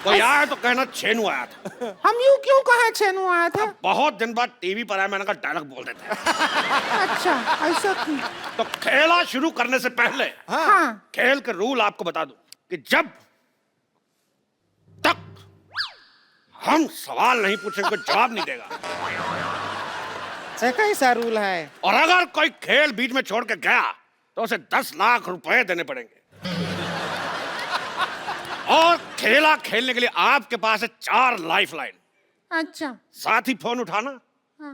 कोई आया तो कहना छेनू आया था। हम यूं क्यों कहे छेनू आया था? बहुत दिन बाद टीवी पर आया, मैंने कहा डायलॉग बोल देते हैं। अच्छा, ऐसा क्यों? तो खेला शुरू करने से पहले हाँ। खेल के रूल आपको बता दूं कि जब तक हम सवाल नहीं पूछेंगे जवाब नहीं देगा। कैसा रूल है? और अगर कोई खेल बीच में छोड़ के गया तो उसे 10 लाख रुपए देने पड़ेंगे। और खेला खेलने के लिए आपके पास है 4 लाइफ लाइन। अच्छा। साथ ही फोन उठाना,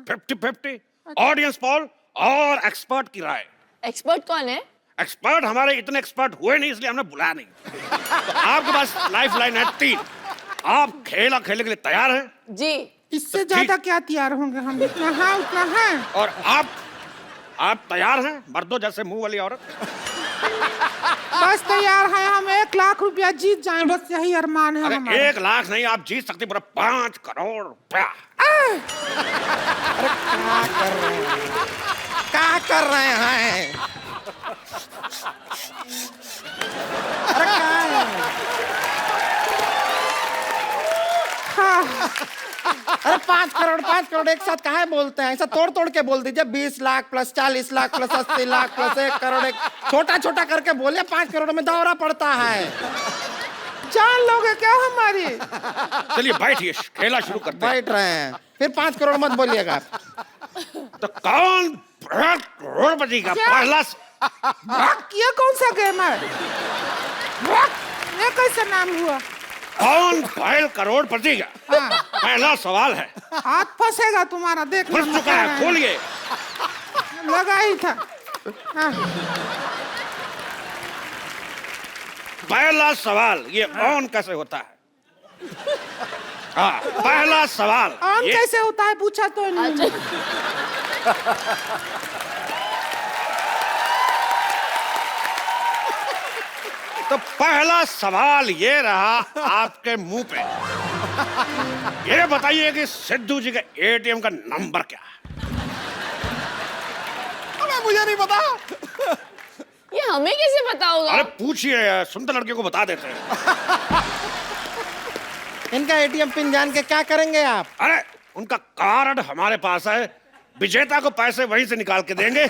50-50, ऑडियंस पोल और एक्सपर्ट की राय। एक्सपर्ट कौन है? एक्सपर्ट हमारे इतने एक्सपर्ट हुए नहीं इसलिए हमने बुलाया नहीं। तो आपके पास लाइफ लाइन है 3। आप खेला खेलने के लिए तैयार हैं? जी। इससे ज्यादा क्या तैयार होंगे हम? इतना है उतना है। और आप तैयार हैं मर्दों जैसे मुंह वाली औरत? बस तैयार है हम। 1 लाख रुपया जीत जाएं, बस यही अरमान है हमारा। 1 लाख नहीं, आप जीत सकते पूरा 5 करोड़ रुपया। अरे क्या कर रहे हैं? अरे क्या है? हाँ। अरे 5 करोड़ एक साथ काहे बोलते हैं? ऐसा तोड़ तोड़ के बोल दीजिए। 20 lakh plus 40 lakh plus 80 lakh plus 1 crore. एक छोटा छोटा करके बोलिए। 5 करोड़ में दौरा पड़ता है। जान लोगे क्या हमारी? चलिए बैठिए, खेला शुरू करते हैं। बैठ रहे हैं, फिर 5 करोड़ मत बोलिएगा। तो कौन करोड़पति का पहला? ये कौन सा गेम है? ये कैसा नाम हुआ? कौन बैल करोड़पति का? हाँ। पहला सवाल है। हाथ फंसेगा तुम्हारा, देख। फंस चुका है, खोलिए। लगा ही था। हाँ। पहला सवाल, ये ऑन कैसे होता है? हाँ, पहला सवाल ऑन कैसे होता है पूछा तो नहीं। तो पहला सवाल ये रहा आपके मुंह पे। ये बताइए कि सिद्धू जी के एटीएम का नंबर क्या है? मुझे नहीं पता। ये हमें कैसे पता होगा? अरे पूछिए, सुंदर लड़के को बता देते हैं। इनका एटीएम पिन जान के क्या करेंगे आप? अरे उनका कार्ड हमारे पास है, विजेता को पैसे वहीं से निकाल के देंगे।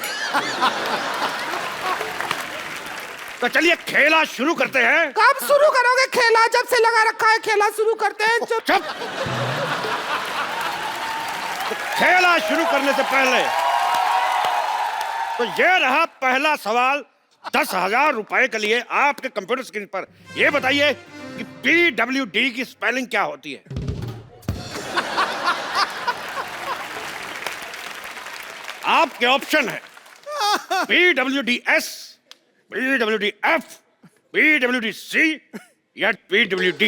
तो चलिए खेला शुरू करते हैं। कब शुरू करोगे खेला? जब से लगा रखा है खेला शुरू करते हैं। चुप। तो खेला शुरू करने से पहले तो ये रहा पहला सवाल 10,000 रुपए के लिए आपके कंप्यूटर स्क्रीन पर। ये बताइए कि PWD की स्पेलिंग क्या होती है? आपके ऑप्शन है PWDS, PWDF, PWDC या PWD।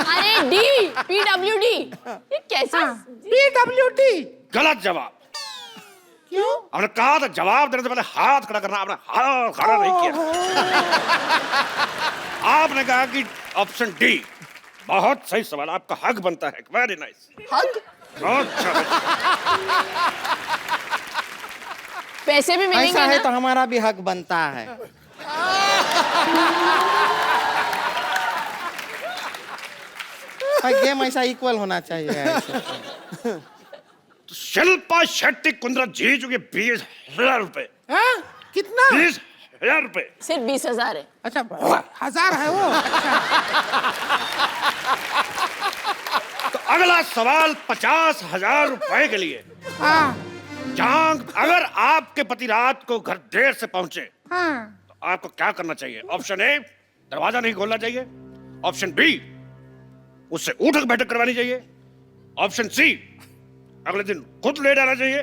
अरे डी, PWD। ये कैसा? PWD। गलत जवाब। क्यों? आपने कहा था जवाब देने से पहले हाथ खड़ा करना, आपने हाथ खड़ा नहीं किया। आपने कहा कि ऑप्शन डी। बहुत सही सवाल, आपका हक बनता है। Very nice. हक? अच्छा। पैसे भी मिलेंगे ऐसा है ना? तो हमारा भी हक बनता है। गेम ऐसा इक्वल होना चाहिए। तो शिल्पा शेट्टी कुंद्रा जीत चुकी 20,000 रुपए। हाँ? कितना? 20 1000 रुपए। सिर्फ 20,000 है। अच्छा 1000 है वो। अच्छा। तो अगला सवाल 50,000 रुपए के लिए। हाँ जहां अगर आपके पति रात को घर देर से पहुंचे हाँ। तो आपको क्या करना चाहिए? ऑप्शन ए, दरवाजा नहीं खोलना चाहिए। ऑप्शन बी, उससे उठक बैठक करवानी चाहिए। ऑप्शन सी, अगले दिन खुद ले जाना चाहिए।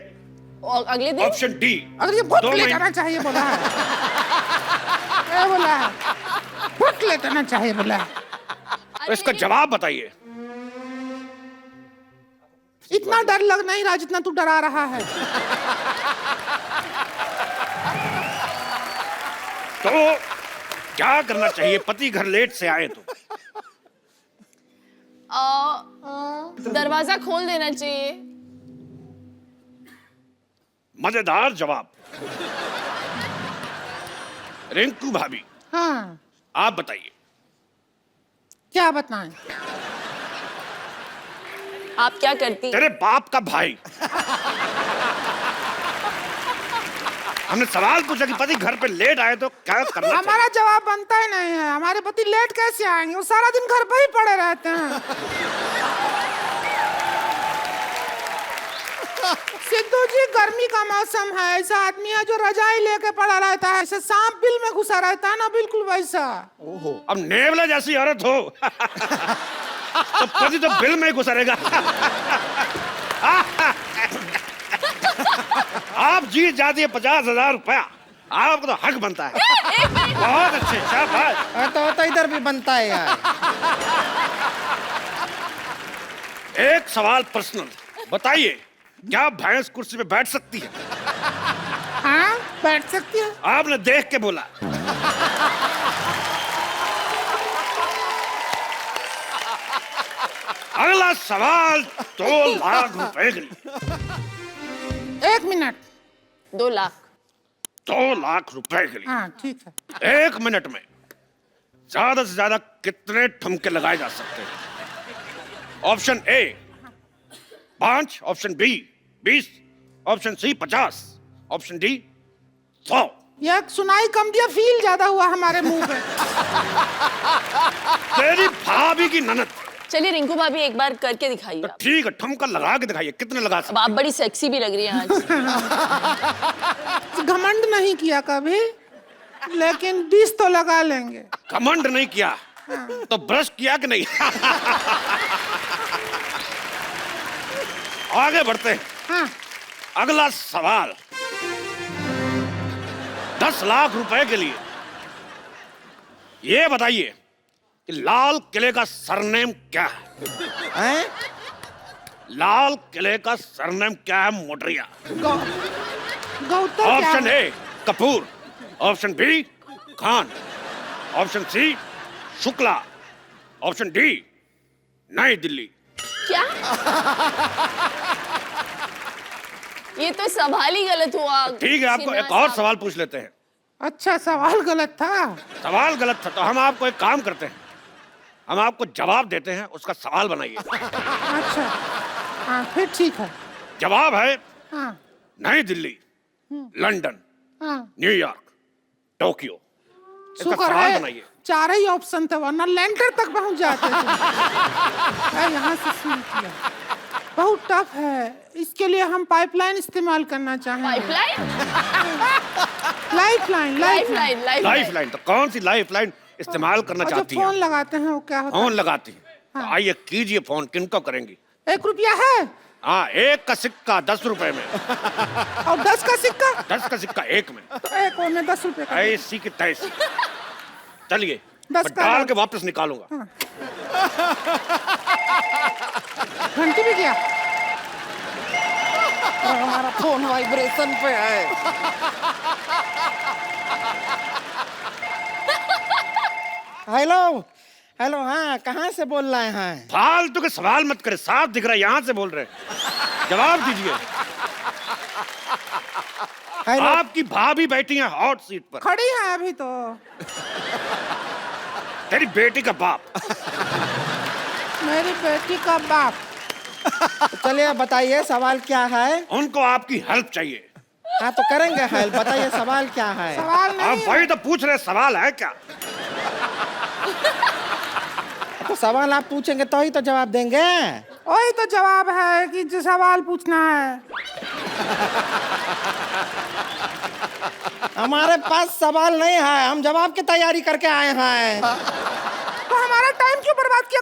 और अगले दिन? ऑप्शन डी, अगर ये खुद 2 ले महीने। जाना चाहिए बोला है। क्या बोला है? खुद ले जाना चाहिए बोला है। तो इसका जवाब बताइए। इतना डर लग नहीं रहा जितना तू डरा रहा है। तो क्या करना चाहिए पति घर लेट से आए तो? दरवाजा खोल देना चाहिए। मजेदार जवाब। रिंकू भाभी, हाँ आप बताइए। क्या बताएं? आप क्या करती? तेरे बाप का भाई। हमने सवाल पूछा कि पति घर पे लेट आए तो क्या करना चाहिए? हमारा जवाब बनता ही नहीं है। हमारे पति लेट कैसे आएंगे? वो सारा दिन घर पे ही पड़े रहते हैं। सिद्धू जी, गर्मी का मौसम है, ऐसा आदमी है जो रजाई लेके पड़ा रहता है, ऐसे सांप बिल में घुसा रहता है ना, बिल्कुल वैसा। अब नेवला जैसी औरत हो तो पति तो बिल में ही घुसा रहेगा। आप जीत जाती है 50,000 रुपया। आपको तो हक बनता है। बहुत अच्छे, शाबाश। तो इधर भी बनता है यार। एक सवाल पर्सनल, बताइए, क्या भैंस कुर्सी पे बैठ सकती है? हाँ बैठ सकती है। आपने देख के बोला। अगला सवाल 2 लाख रुपए के लिए। 1 मिनट। 2 लाख। 2 लाख रुपए के लिए। हाँ ठीक है। 1 मिनट में ज्यादा से ज्यादा कितने ठुमके लगाए जा सकते हैं? Option A 5, option B 20, option C 50, option D 100। ये सुनाई कम दिया, फील ज्यादा हुआ हमारे मुंह पे। तेरी भाभी की ननद। चलिए रिंकू भाभी एक बार करके दिखाइए तो आप। ठीक है, ठुमका लगा के दिखाइए, कितने लगा अब सकते? आप बड़ी सेक्सी भी लग रही हैं आज। घमंड नहीं किया कभी, लेकिन 20 तो लगा लेंगे। घमंड नहीं किया तो ब्रश किया कि नहीं? आगे बढ़ते हैं। हाँ अगला सवाल 10 लाख रुपए के लिए। ये बताइए कि लाल किले का सरनेम क्या है? हैं? लाल किले का सरनेम क्या है मोटरिया? गौतम क्या ऑप्शन है? A Kapoor, option B Khan, option C Shukla, option D New Delhi. क्या? ये तो सवाल ही गलत हुआ। ठीक है, आपको एक और सवाल पूछ लेते हैं। अच्छा सवाल गलत था। सवाल गलत था तो हम आपको एक काम करते हैं, हम आपको जवाब देते हैं, उसका सवाल बनाइए। अच्छा हाँ फिर ठीक है। जवाब है हाँ नई दिल्ली, लंदन, हाँ न्यूयॉर्क, टोक्यो। इसका शुक्र सवाल है बनाइए। 4 ही ऑप्शन थे, वरना लैंडर तक पहुंच जाते थे। यहाँ से शुरू किया, बहुत टफ है। इसके लिए हम पाइपलाइन इस्तेमाल करना चाहेंगे। पाइपलाइन? लाइफलाइन। लाइफलाइन। लाइफलाइन? तो कौन सी लाइफलाइन इस्तेमाल करना और जो चाहती फोन है? लगाते हैं वो क्या होता फोन लगाती है? तो हाँ। आइए कीजिए फोन। किनको करेंगी? है? 1 रुपया है हाँ, 1 का सिक्का 10 रुपए में, और 10 का सिक्का। 10 का सिक्का 1 में। तो 1 और में 10 रुपए का। ऐसी की तैसी। चलिए 10 मैं का डाल है। के वापस निकालूंगा। घंटी भी गया। और हमारा फोन वाइब्रेशन पे है। हेलो हेलो, हाँ कहाँ से बोल रहे हैं? फालतू के सवाल मत करे, साफ दिख रहा है यहाँ से बोल रहे हैं। जवाब दीजिए। हेलो, आपकी भाभी बैठी है हॉट सीट पर। खड़ी है अभी तो। तेरी बेटी का बाप। मेरी बेटी का बाप। चलिए बताइए सवाल क्या है? उनको आपकी हेल्प चाहिए। हाँ तो करेंगे हेल्प, बताइए सवाल क्या है? सवाल आप नहीं वही तो पूछ रहे, सवाल है क्या? तो सवाल आप पूछेंगे तो ही तो जवाब देंगे। वही तो जवाब है कि जो सवाल पूछना है। हमारे पास सवाल नहीं है, हम जवाब की तैयारी करके आए हैं। तो हमारा टाइम क्यों बर्बाद किया?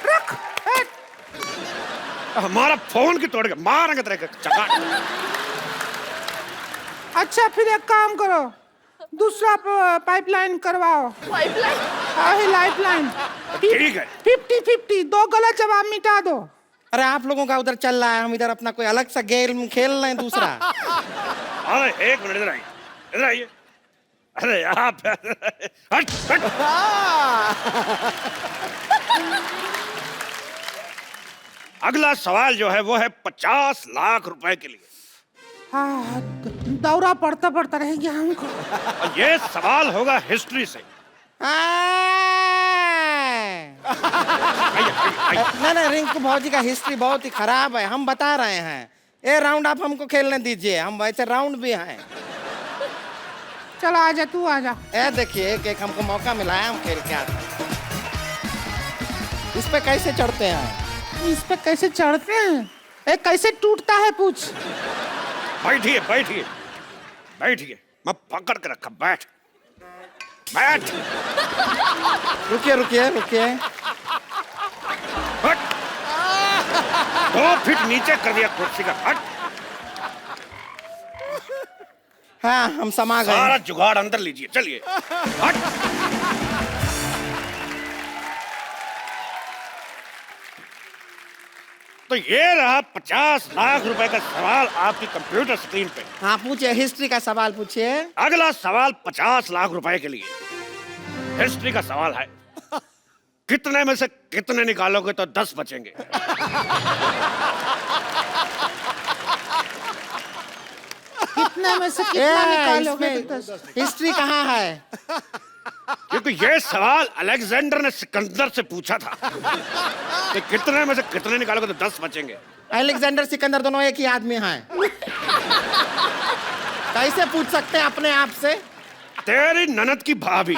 रख हमारा फोन की तोड़ के मारेंगे तेरे को चका। अच्छा फिर एक काम करो, दूसरा पाइपलाइन करवाओ। पाइपलाइन? हाँ लाइफलाइन। ठीक है। 50-50, 2 गलत जवाब मिटा दो। अरे आप लोगों का उधर चल रहा है, हम इधर अपना कोई अलग सा गेम खेल रहे हैं दूसरा। अरे एक मिनट, इधर आइए, इधर आइए। अरे आप हट हट। अगला सवाल जो है वो है 50 लाख रुपए के लिए। हाँ दौरा पड़ता पड़ता रह गया हमको। और ये सवाल होगा हिस्ट्री से। नहीं रिंकू भौजी का हिस्ट्री बहुत ही खराब है, हम बता रहे हैं। ये राउंड आप हमको खेलने दीजिए, हम वैसे राउंड भी हैं। चलो आजा, तू आजा। ए देखिए एक हमको मौका मिला है, हम खेल के आते हैं। इस पे कैसे चढ़ते हैं? इस पे कैसे चढ़ते हैं? ए कैसे टूटता है पूछ। बैठिए बैठिए बैठिए, मैं पकड़ के रखा, बैठ बैठ। रुकिए रुकिए रुकिए। हट। 2 फीट नीचे कर दिया कुर्सी का। हट। हाँ हम समा गए। सारा जुगाड़ अंदर लीजिए, चलिए। हट। तो ये रहा 50 लाख रुपए का सवाल आपकी कंप्यूटर स्क्रीन पे। हाँ पूछिए, हिस्ट्री का सवाल पूछिए। अगला सवाल 50 लाख रुपए के लिए हिस्ट्री का सवाल है। कितने में से कितने निकालोगे तो 10 बचेंगे? कितने में से कितना निकालोगे तो 10? हिस्ट्री कहाँ है? क्योंकि ये सवाल अलेक्जेंडर ने सिकंदर से पूछा था कि कितने में से कितने निकालोगे तो 10 बचेंगे। अलेक्जेंडर सिकंदर दोनों एक ही आदमी हैं। कैसे पूछ सकते हैं अपने आप से? तेरी ननद की भाभी।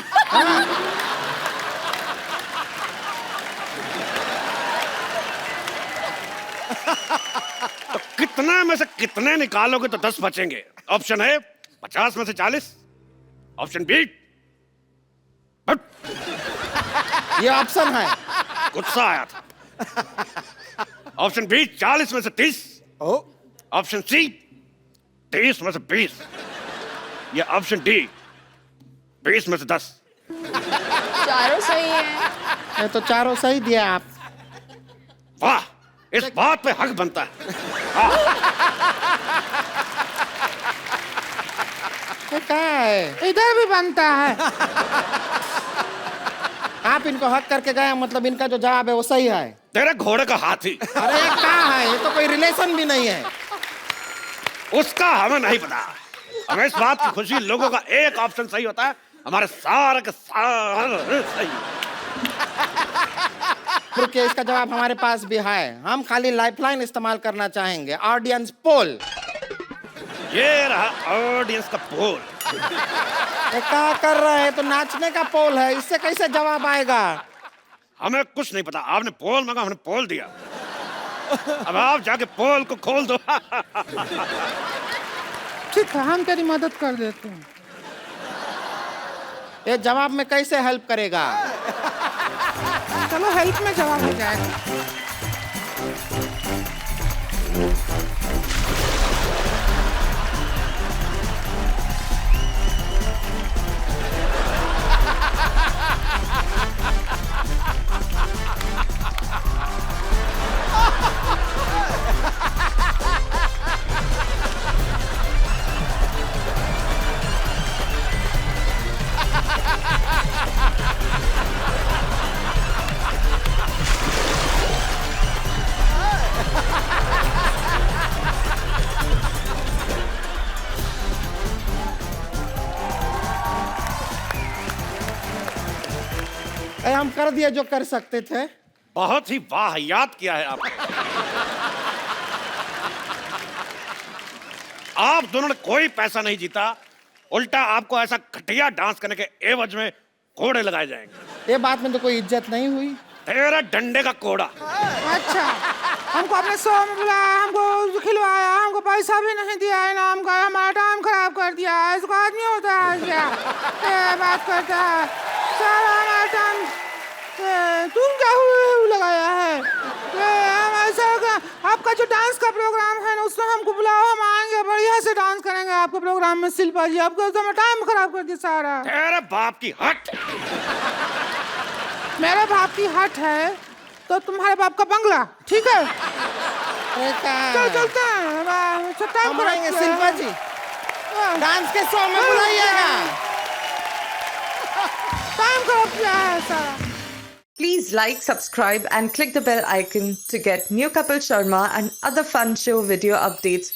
तो कितने में से कितने निकालोगे तो 10 बचेंगे? ऑप्शन है 50 में से 40, ऑप्शन बी। ये ऑप्शन है। गुस्सा आया था। ऑप्शन बी 40 में से 30, ऑप्शन सी 30 में से 20, या ऑप्शन डी 20 में से 10। चारों सही है। ये तो चारों सही दिया आप। वाह, इस बात पे हक बनता है। ये क्या है? इधर भी बनता है। आप इनको हक करके गए, मतलब इनका जो जवाब है वो सही है। तेरे घोड़े का हाथी। अरे ये क्या है? ये तो कोई रिलेशन भी नहीं है। उसका हमें नहीं पता। हमें इस बात की खुशी, लोगों का एक ऑप्शन सही होता है, हमारे सारे के सारे सही। रुकिए, इसका जवाब हमारे पास भी है। हम खाली लाइफलाइन इस्तेमाल करना चाहेंगे, ऑडियंस पोल। ये रहा ऑडियंस का पोल। ये क्या कर रहे हैं? तो नाचने का पोल है, इससे कैसे जवाब आएगा? हमें कुछ नहीं पता, आपने पोल मांगा, हमने पोल दिया। अब आप जाके पोल को खोल दो। ठीक है, हम तेरी मदद कर देते हैं। ये जवाब में कैसे हेल्प करेगा? चलो हेल्प में जवाब हो जाएगा। हम कर दिए जो कर सकते थे। बहुत ही वाहियात किया है आपने। आप दोनों ने कोई पैसा नहीं जीता, उल्टा आपको ऐसा घटिया डांस करने के एवज में कोड़े लगाए जाएंगे। ये बात में तो कोई इज्जत नहीं हुई। तेरा डंडे का कोड़ा। अच्छा, हमको अपने शो में बुलाया, हमको खिलवाया, हमको पैसा भी नहीं दिया, इनाम का, हमारा टाइम खराब कर दिया। इसको आदमी होता है क्या? ये बात करता है सारा हमारा टाइम। तुम क्या लगाया है? हम ऐसा आपका जो डांस का प्रोग्राम है ना, उसमें हमको बुलाओ, हम आएंगे, बढ़िया से डांस करेंगे आपके प्रोग्राम में। शिल्पा जी, आपको तो टाइम खराब कर दिया सारा। तेरे बाप की हट। मेरे बाप की हट है तो तुम्हारे बाप का बंगला, ठीक है? चल चलते हैं, टाइम हम आएंगे शिल्पा जी, डांस के शो में बुलाइएगा। टाइम खराब किया है सारा। Please like, subscribe and click the bell icon to get new Kapil Sharma and other fun show video updates